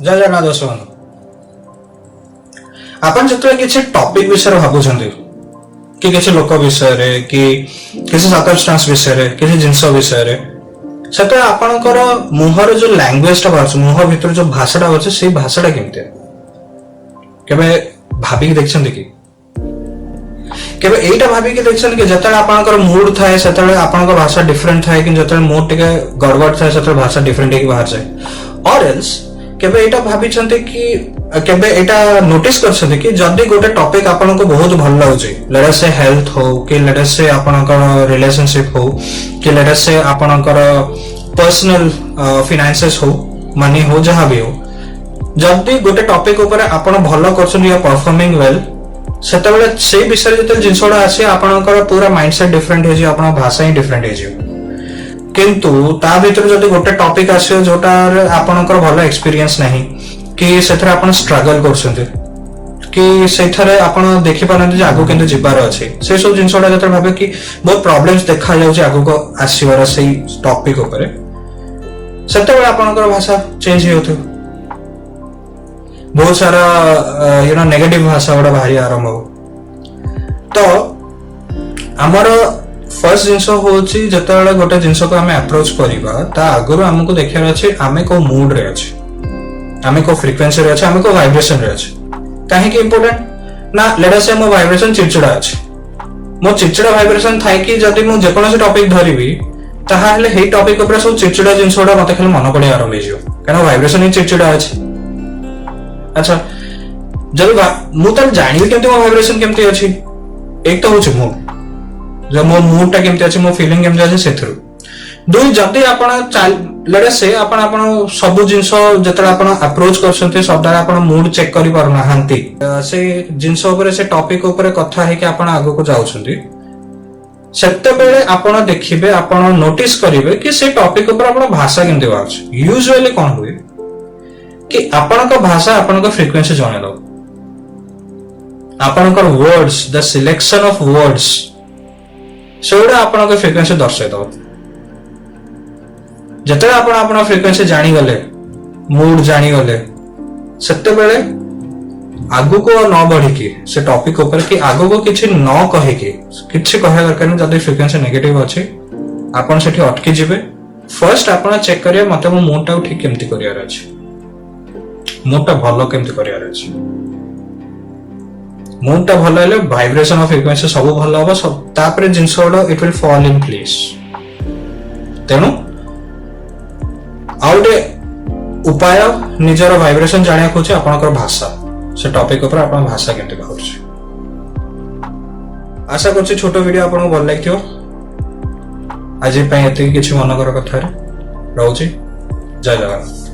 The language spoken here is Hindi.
जय जगन्नाथ दर्शक बंधु आपण जो किसी टॉपिक विषय भावुं कि किसी लोक विषय कि किसी सर्कमस्टांस विषय किसी जिनस विषय से आपणकर मुहर जो लैंग्वेज मुह भीतर जो भाषाटा अच्छे से भाषाटा केमती केबे भाविक देखछन्ति कि केबे एटा भाविक देखछन्ति कि जतले आपणकर मूड थाए सेतले आपणकर भाषा डिफरेंट थाए कि जतले मूड टिके गड़बड़ थाए सेतले भाषा डिफरेंट हे कि बाहर जाए और एल्स केबे एटा भाबिछन्ति कि केबे एटा नोटिस करछन्ति कि जदी गोटे टॉपिक आपनको बहुत भल लागुची लेट अस से हेल्थ हो कि लेट अस से आपणकर रिलेशनशिप हो कि लेट अस से आपणकर पर्सनल फाइनेंसेस हो मनी हो जहां भी हो जदी गोटे टॉपिक ऊपर आपण भल करछन या परफॉर्मिंग वेल सेतबेले से विषय जते जिंसोडा आसी आपणकर पूरा माइंडसेट डिफरेंट हे जे आपण भाषा ही डिफरेंट हे जे किंतु ता भीतर जदी गोटे टॉपिक आसी जोटा आपणकर भल एक्सपीरियंस नाही कि सेथरे आपण स्ट्रगल करछन्ते कि सेथरे आपण देखि पारन्ते जे आगो केंते जिबार अछि से सब जिंसोडा जते भाबे कि बहुत प्रॉब्लम्स देखा जाउ जे आगो को आसीबार सेही टॉपिक ऊपर सेतबेले आपणकर भाषा चेंज हे होथो बहुत सारा नेगेटिव भाषा गुड़ा बाहरी आरंभ हो तो आमर फर्स्ट जिनस होची जतबेले गोटे जिनस को आमे अप्रोच करिबा ता आगरो हमको देखार अछि आमे को मूड रे अछि आमे को फ्रीक्वेंसी रे अछि आमे को वाइब्रेशन रे अछि काहे कि इंपोर्टेंट ना लेट अस से मो वाइब्रेशन चिड़चिड़ा अछि मो चिड़चिड़ा वाइब्रेशन थाई कि जदी मो जे कोनो टॉपिक धरिबी ताहा हेले हे टॉपिक ऊपर सब चिड़चिड़ा जिनसोडा मते खाली मन पड़े आरंभ हे जियो काना वाइब्रेशन ही चिड़चिड़ा अछि अच्छा जब मु त जानिबी केमते मो वाइब्रेशन केमते अछि एक तो होछ मूड जब मो मूड टा केमते अछि मो फीलिंग केमते अछि सेथरु दुई जदी आपण लेट से आपण सब जिंस जतरा आपण अप्रोच करसंते सबदा आपण मूड चेक करि पार नाहंती से जिंस ऊपर से टॉपिक ऊपर कथा है कि आपण आगो को जाउछंती सेते बेले आपण देखिबे आपण नोटिस करिवे कि से टॉपिक ऊपर आपण भाषा केमते बाछ यूजुअली कोन हुए कि आपण का भाषा आपण का फ्रीक्वेंसी जाने दो आपण का words the selection of words सेडा आपण का फ्रीक्वेंसी दर्शाइ दो जतरा आपण फ्रीक्वेंसी जानी गले मूड जानी गले सेते बेले आगु को न बढ़ी की से टॉपिक ऊपर कि आगु को किछि न कहे की किछि कहे दरकार नहीं जदी फ्रीक्वेंसी नेगेटिव अछि आपण सेठी अटकी जिवे फर्स्ट आपण चेक करिया मते मो मूड टा ठीक केमती करियार अछि मूड टा भलो केमती करियार अछि मूड टा भलो हेले वाइब्रेशन ऑफ फ्रीक्वेंसी सब भलो होबा सब तापरे जिंसोडो it will fall in place तेनु आउटे उपाय निजर वाइब्रेशन जानिया खोचे आपनकर भाषा से टॉपिक ऊपर आपन भाषा केमती भाउछ आशा करछि छोटो वीडियो आपन भल लागिथियो आज पय एते किछि मनकर कथा रे रहउछि जय जगन्नाथ।